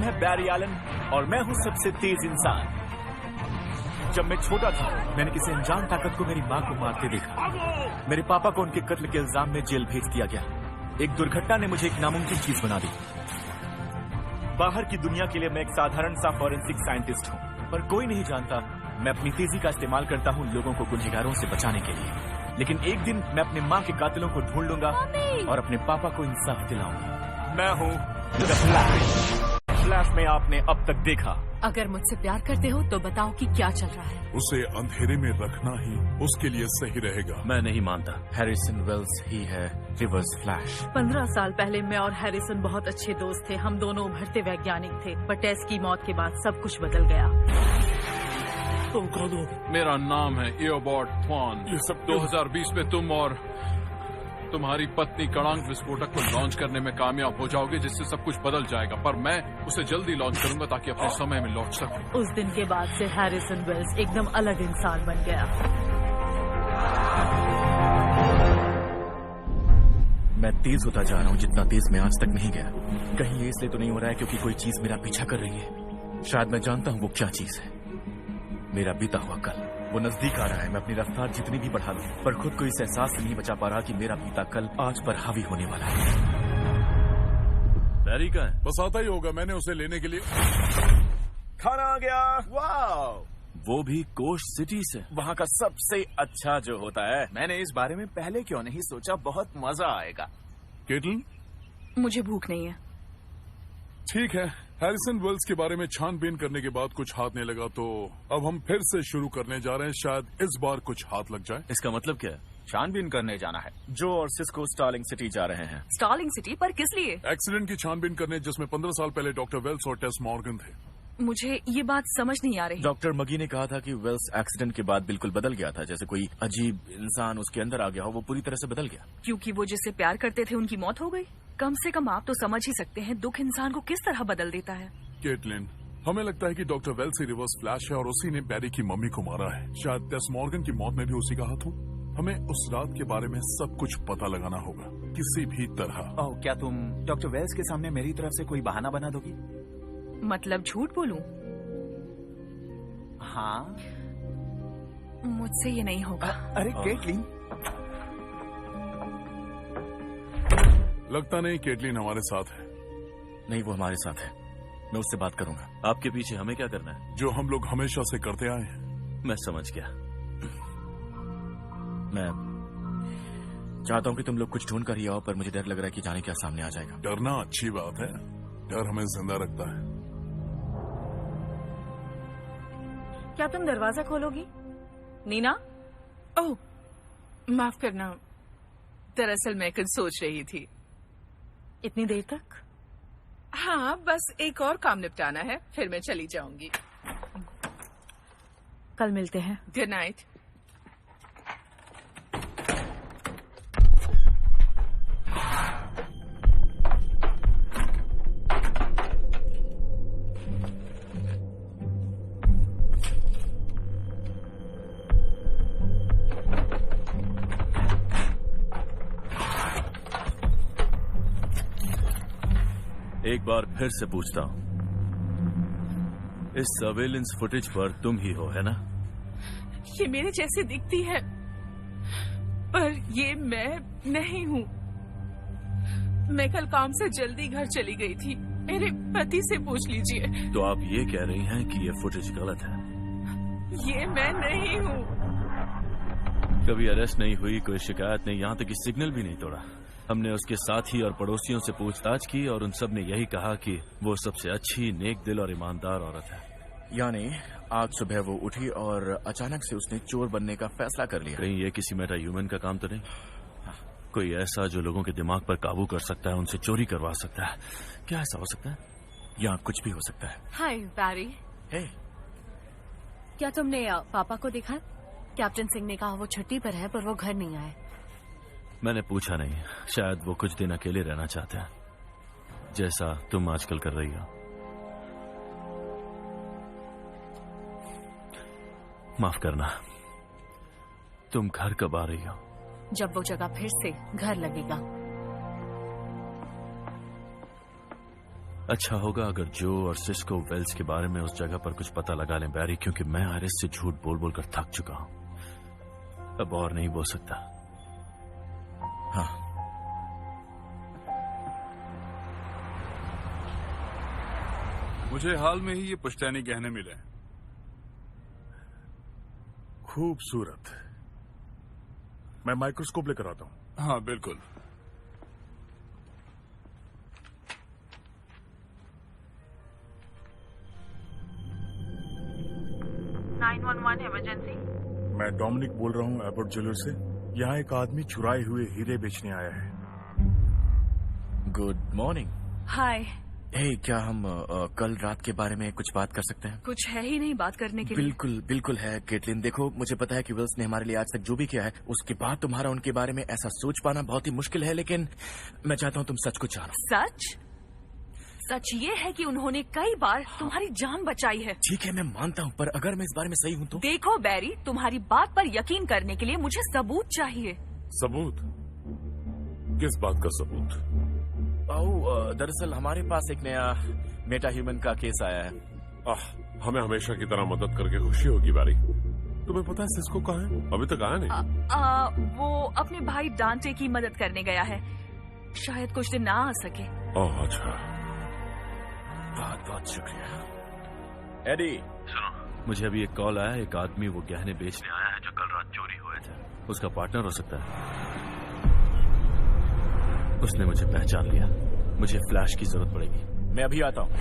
है Barry Allen और मैं हूँ सबसे तेज इंसान। जब मैं छोटा था मैंने किसी अनजान ताकत को मेरी माँ को मारते देखा। मेरे पापा को उनके कत्ल के इल्जाम में जेल भेज दिया गया। एक दुर्घटना ने मुझे एक नामुमकिन चीज बना दी। बाहर की दुनिया के लिए मैं एक साधारण सा फॉरेंसिक साइंटिस्ट हूँ, पर कोई नहीं जानता मैं अपनी तेजी का इस्तेमाल करता हूँ लोगों को गुनहगारों से बचाने के लिए। लेकिन एक दिन मैं अपने माँ के कातिलों को ढूंढ लूंगा और अपने पापा को इंसाफ दिलाऊंगा। मैं हूँ द फ्लैश। फ्लैश में आपने अब तक देखा। अगर मुझसे प्यार करते हो तो बताओ कि क्या चल रहा है। उसे अंधेरे में रखना ही उसके लिए सही रहेगा। मैं नहीं मानता। हैरिसन वेल्स ही है रिवर्स फ्लैश। 15 साल पहले मैं और हैरिसन बहुत अच्छे दोस्त थे। हम दोनों उभरते वैज्ञानिक थे, पर टेस की मौत के बाद सब कुछ बदल गया। तुम कौन हो? मेरा नाम है एओबॉट थ्वान। ये सब 2020 में तुम और तुम्हारी पत्नी कड़ांग विस्फोटक को लॉन्च करने में कामयाब हो जाओगे, जिससे सब कुछ बदल जाएगा। पर मैं उसे जल्दी लॉन्च करूंगा ताकि अपने समय में लौट सकूं। उस दिन के बाद से हैरिसन वेल्स एकदम अलग इंसान बन गया। मैं तेज होता जा रहा हूँ जितना तेज मैं आज तक नहीं गया। कहीं ये इसलिए तो नहीं हो रहा है क्योंकि कोई चीज मेरा पीछा कर रही है। शायद मैं जानता हूँ वो क्या चीज है। मेरा बीता हुआ कल वो नजदीक आ रहा है। मैं अपनी रफ्तार जितनी भी बढ़ा लूं, पर खुद को इस एहसास से नहीं बचा पा रहा कि मेरा बीता कल आज पर हावी होने वाला है। बैरी का है? बस आता ही होगा। मैंने उसे लेने के लिए खाना आ गया। वाह, वो भी कोश सिटी से। वहाँ का सबसे अच्छा जो होता है। मैंने इस बारे में पहले क्यों नहीं सोचा। बहुत मजा आएगा। केटल, मुझे भूख नहीं है। ठीक है। हैरिसन वेल्स के बारे में छानबीन करने के बाद कुछ हाथ नहीं लगा, तो अब हम फिर से शुरू करने जा रहे हैं। शायद इस बार कुछ हाथ लग जाए। इसका मतलब क्या है? छानबीन करने जाना है। जो और सिस्को स्टार्लिंग सिटी जा रहे हैं। स्टार्लिंग सिटी पर किस लिए? एक्सीडेंट की छानबीन करने जिसमें 15 साल पहले डॉक्टर वेल्स और टेस मॉर्गन थे। मुझे ये बात समझ नहीं आ रही। डॉक्टर मगी ने कहा था कि वेल्स एक्सीडेंट के बाद बिल्कुल बदल गया था, जैसे कोई अजीब इंसान उसके अंदर आ गया हो। वो पूरी तरह से बदल गया। क्योंकि वो जिससे प्यार करते थे उनकी मौत हो गई। कम से कम आप तो समझ ही सकते हैं दुख इंसान को किस तरह बदल देता है। केटलिन, हमें लगता है कि डॉक्टर वेल्स ही रिवर्स फ्लैश है और उसी ने बैरी की मम्मी को मारा है। शायद टेस मॉर्गन की मौत में भी उसी का हाथ हो। हमें उस रात के बारे में सब कुछ पता लगाना होगा, किसी भी तरह। ओह, क्या तुम डॉक्टर वेल्स के सामने मेरी तरफ से कोई बहाना बना दोगी? मतलब झूठ बोलूं? हाँ। मुझसे ये नहीं होगा। अरे केटलिन, लगता नहीं केटलिन हमारे साथ है। नहीं, वो हमारे साथ है। मैं उससे बात करूंगा। आपके पीछे हमें क्या करना है? जो हम लोग हमेशा से करते आए हैं। मैं समझ गया। मैं चाहता हूँ कि तुम लोग कुछ ढूंढ कर ही आओ, पर मुझे डर लग रहा है कि जाने क्या सामने आ जाएगा। डरना अच्छी बात है। डर हमें जिंदा रखता है। क्या तुम दरवाजा खोलोगी? नीना? ओह, माफ करना। दरअसल मैं कुछ सोच रही थी। इतनी देर तक? हाँ, बस एक और काम निपटाना है, फिर मैं चली जाऊंगी। कल मिलते हैं। Good night. एक बार फिर से पूछता हूँ, इस सर्वेलेंस फुटेज पर तुम ही हो, है ना? ये मेरे जैसे दिखती है, पर ये मैं नहीं हूँ। मैं कल काम से जल्दी घर चली गई थी। मेरे पति से पूछ लीजिए। तो आप ये कह रही हैं कि ये फुटेज गलत है? ये मैं नहीं हूँ। कभी अरेस्ट नहीं हुई, कोई शिकायत नहीं, यहाँ तक कि सिग्नल भी नहीं तोड़ा। हमने उसके साथी और पड़ोसियों से पूछताछ की और उन सब ने यही कहा कि वो सबसे अच्छी, नेक दिल और ईमानदार औरत है। यानी आज सुबह वो उठी और अचानक से उसने चोर बनने का फैसला कर लिया। कहीं ये किसी मेटा ह्यूमन का काम तो नहीं? कोई ऐसा जो लोगों के दिमाग पर काबू कर सकता है, उनसे चोरी करवा सकता है? क्या ऐसा हो सकता है? यहाँ कुछ भी हो सकता है। हाय बैरी। हे, क्या तुमने पापा को देखा? कैप्टन सिंह ने कहा वो छुट्टी पर है, पर वो घर नहीं आए। मैंने पूछा नहीं। शायद वो कुछ दिन अकेले रहना चाहते हैं, जैसा तुम आजकल कर रही हो। माफ करना। तुम घर कब आ रही हो? जब वो जगह फिर से घर लगेगा। अच्छा होगा अगर जो और सिस्को वेल्स के बारे में उस जगह पर कुछ पता लगा लें बैरी, क्योंकि मैं आयरिस से झूठ बोल बोल कर थक चुका हूं। अब और नहीं बोल सकता। हाँ, मुझे हाल में ही ये पुश्तैनी गहने मिले। खूबसूरत। मैं माइक्रोस्कोप लेकर आता हूं। हाँ बिल्कुल। इमरजेंसी। मैं डोमिनिक बोल रहा हूं एयरपोर्ट ज्वेलर से। यहाँ एक आदमी चुराए हुए हीरे बेचने आया है। Good morning. हाय। क्या हम कल रात के बारे में कुछ बात कर सकते हैं? कुछ है ही नहीं बात करने के लिए। बिल्कुल बिल्कुल है केटलिन। देखो, मुझे पता है कि विल्स ने हमारे लिए आज तक जो भी किया है उसके बाद तुम्हारा उनके बारे में ऐसा सोच पाना बहुत ही मुश्किल है, लेकिन मैं चाहता हूँ तुम सच को जानो। सच? सच ये है कि उन्होंने कई बार तुम्हारी जान बचाई है। ठीक है, मैं मानता हूँ, पर अगर मैं इस बारे में सही हूँ तो? देखो बैरी, तुम्हारी बात पर यकीन करने के लिए मुझे सबूत चाहिए। सबूत? किस बात का सबूत? दरअसल हमारे पास एक नया मेटा ह्यूमन का केस आया है। हमें हमेशा की तरह मदद करके खुशी होगी बारी। तुम्हें पता है सिस्को कहाँ है? अभी तक आया नहीं। वो अपने भाई डांटे की मदद करने गया है, शायद कुछ दिन ना आ सके। अच्छा। बहुत बहुत शुक्रिया। एडी, मुझे अभी एक कॉल आया। एक आदमी वो गहने बेचने आया है जो कल रात चोरी हुए थे। उसका पार्टनर हो सकता है। उसने मुझे पहचान लिया। मुझे फ्लैश की जरूरत पड़ेगी। मैं अभी आता हूँ।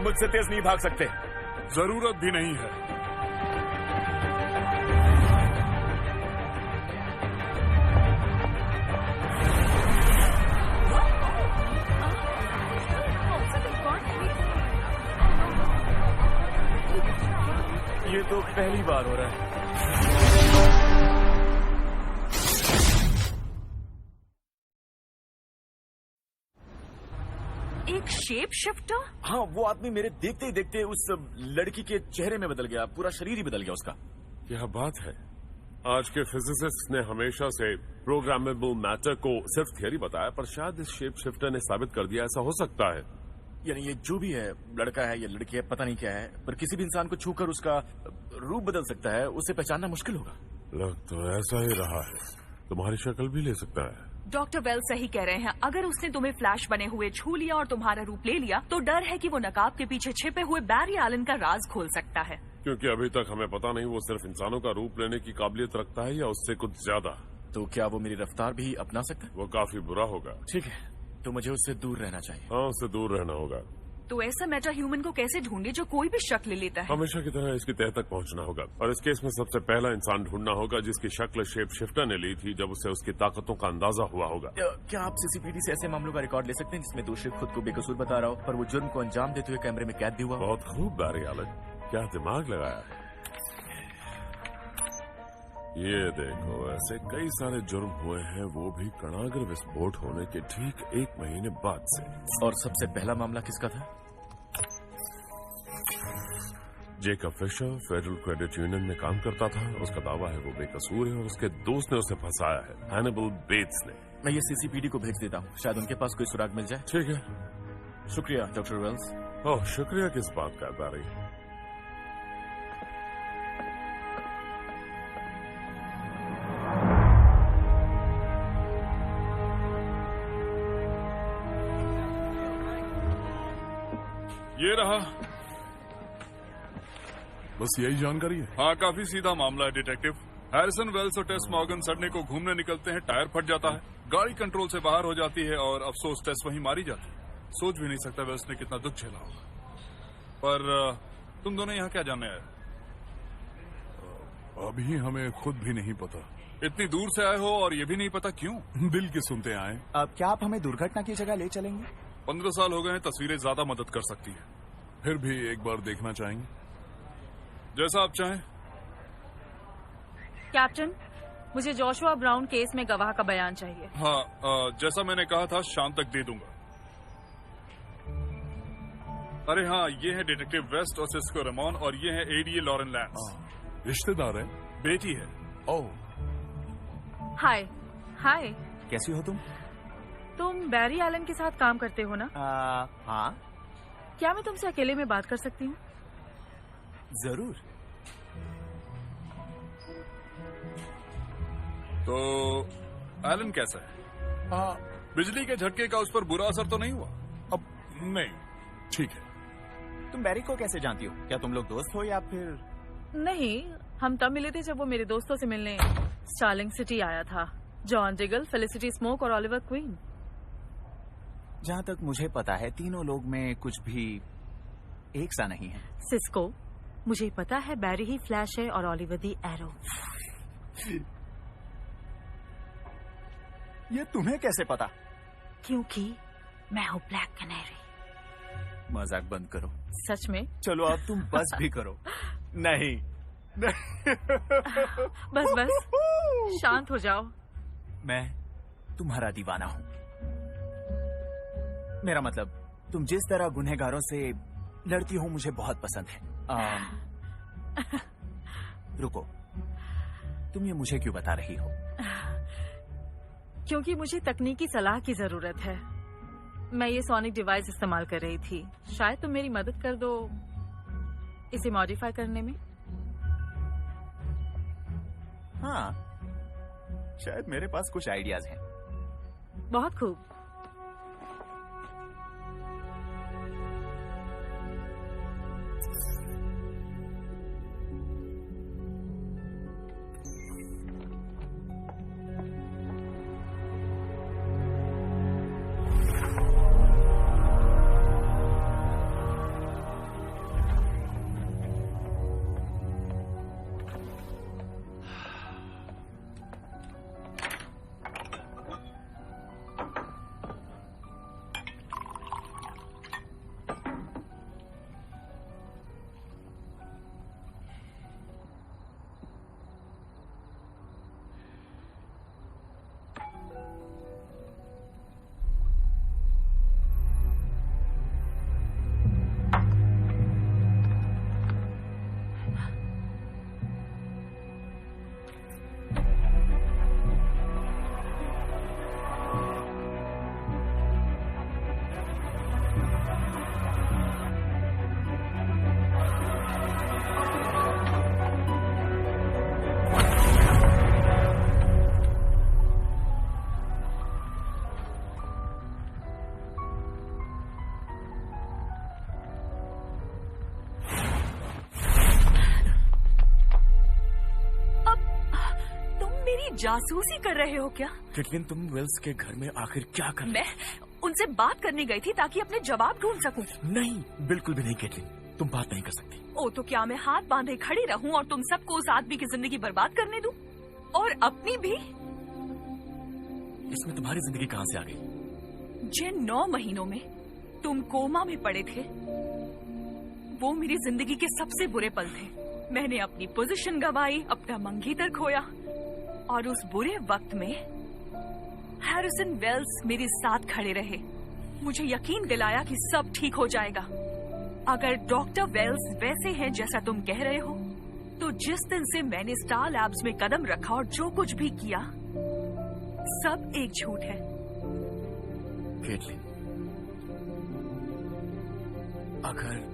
मुझसे तेज नहीं भाग सकते। जरूरत भी नहीं है। ये तो पहली बार हो रहा है। एक शेप शिफ्टर? हाँ, वो आदमी मेरे देखते ही देखते उस लड़की के चेहरे में बदल गया। पूरा शरीर ही बदल गया उसका। क्या बात है। आज के फिजिसिस्ट ने हमेशा से प्रोग्रामेबल मैटर को सिर्फ थियरी बताया, पर शायद इस शेप शिफ्टर ने साबित कर दिया ऐसा हो सकता है। यानी ये जो भी है, लड़का है या लड़की है, पता नहीं क्या है, पर किसी भी इंसान को छूकर उसका रूप बदल सकता है। उसे पहचानना मुश्किल होगा। लग तो ऐसा ही रहा है। तुम्हारी शक्ल भी ले सकता है। डॉक्टर वेल सही कह रहे हैं। अगर उसने तुम्हें फ्लैश बने हुए छू लिया और तुम्हारा रूप ले लिया, तो डर है कि वो नकाब के पीछे छिपे हुए बैरी एलन का राज खोल सकता है। क्योंकि अभी तक हमें पता नहीं वो सिर्फ इंसानों का रूप लेने की काबिलियत रखता है या उससे कुछ ज्यादा। तो क्या वो मेरी रफ्तार भी अपना सकता है? वो काफी बुरा होगा। ठीक है, तो मुझे उससे दूर रहना चाहिए। हाँ, उससे दूर रहना होगा। तो ऐसा मेटा ह्यूमन को कैसे ढूंढे जो कोई भी शक ले लेता है? हमेशा की तरह इसकी तह तक पहुंचना होगा, और इस केस में सबसे पहला इंसान ढूंढना होगा जिसकी शक्ल शेप शिफ्टर ने ली थी जब उसे उसकी ताकतों का अंदाजा हुआ होगा। क्या आप सीसीटीवी से ऐसे मामलों का रिकॉर्ड ले सकते हैं जिसमें दोषी खुद को बेकसूर बता रहा हो, पर वो जुर्म को अंजाम देते हुए कैमरे में कैद भी हुआ? बहुत खूब बैरी एलन, क्या दिमाग लगाया है। ये देखो, ऐसे कई सारे जुर्म हुए हैं, वो भी कणागर विस्फोट होने के ठीक 1 महीने बाद से। और सबसे पहला मामला किसका था? Jacob Fisher Federal Credit Union में काम करता था। उसका दावा है वो बेकसूर है और उसके दोस्त ने उसे फंसाया है, हैनिबल बेट्स ने। मैं ये सीसीपीडी को भेज देता हूँ, शायद उनके पास कोई सुराग मिल जाए। ठीक है। शुक्रिया डॉक्टर वेल्स। ओह, शुक्रिया किस बात का बैरी। ये रहा। बस यही जानकारी है? हाँ, काफी सीधा मामला है डिटेक्टिव। हैरिसन वेल्स और टेस मॉर्गन सड़ने को घूमने निकलते हैं, टायर फट जाता है, गाड़ी कंट्रोल से बाहर हो जाती है और अफसोस टेस वहीं मारी जाती है। सोच भी नहीं सकता वेल्स ने कितना दुख झेला होगा। पर तुम दोनों यहाँ क्या जानने आए? अभी हमें खुद भी नहीं पता। इतनी दूर से आए हो और ये भी नहीं पता क्यों? दिल की सुनते आए। क्या आप हमें दुर्घटना की जगह ले चलेंगे? 15 साल हो गए हैं, तस्वीरें ज्यादा मदद कर सकती है। फिर भी एक बार देखना चाहेंगे? जैसा आप चाहें। कैप्टन, मुझे जोशुआ ब्राउन केस में गवाह का बयान चाहिए। हाँ, जैसा मैंने कहा था, शाम तक दे दूंगा। अरे हाँ, ये है डिटेक्टिव वेस्ट और सिस्को रेमॉन, और ये है एडीए लॉरेन लैंस। रिश्तेदार है? बेटी है। ओह, हाय। हाय, कैसी हो तुम बैरी एलन के साथ काम करते हो ना? हाँ, क्या मैं तुमसे अकेले में बात कर सकती हूँ? जरूर। तो एलन कैसा है? बिजली के झटके का उस पर बुरा असर तो नहीं हुआ? अब नहीं, ठीक है। तुम बैरी को कैसे जानती हो? क्या तुम लोग दोस्त हो या फिर? नहीं, हम तब मिले थे जब वो मेरे दोस्तों से मिलने स्टार्लिंग सिटी आया था। जॉन डिगल, फेलिसिटी स्मोक और ओलिवर क्वीन। जहाँ तक मुझे पता है, तीनों लोग में कुछ भी एक सा नहीं है। सिस्को, मुझे पता है बैरी ही फ्लैश है और ओलिवर दी एरो। ये तुम्हें कैसे पता? क्योंकि मैं हूँ ब्लैक कैनेरी। मजाक बंद करो। सच में? चलो अब तुम बस भी करो। नहीं, बस बस, शांत हो जाओ। मैं तुम्हारा दीवाना हूँ। मेरा मतलब, तुम जिस तरह गुनहगारों से लड़ती हो मुझे बहुत पसंद है। रुको, तुम ये मुझे क्यों बता रही हो? क्योंकि मुझे तकनीकी सलाह की जरूरत है। मैं ये सोनिक डिवाइस इस्तेमाल कर रही थी। शायद तुम मेरी मदद कर दो इसे मॉडिफाई करने में। हाँ, शायद मेरे पास कुछ आइडियाज हैं। बहुत खूब। जासूसी कर रहे हो क्या? कैटलिन, तुम वेल्स के घर में आखिर क्या कर? मैं उनसे बात करने गई थी ताकि अपने जवाब ढूंढ सकूं। नहीं, बिल्कुल भी नहीं कैटलिन, तुम बात नहीं कर सकती। ओ, तो क्या मैं हाथ बांधे खड़ी रहूं और तुम सबको उस आदमी की जिंदगी बर्बाद करने दूं? और अपनी भी? इसमें तुम्हारी जिंदगी कहाँ से आ गई? जिन 9 महीनों में तुम कोमा में पड़े थे, वो मेरी जिंदगी के सबसे बुरे पल थे। मैंने अपनी पोजीशन गंवाई, अपना मंगीतर खोया, और उस बुरे वक्त में हैरिसन वेल्स मेरे साथ खड़े रहे। मुझे यकीन दिलाया कि सब ठीक हो जाएगा। अगर डॉक्टर वेल्स वैसे हैं जैसा तुम कह रहे हो, तो जिस दिन से मैंने स्टार लैब्स में कदम रखा और जो कुछ भी किया, सब एक झूठ है। कैटलिन, अगर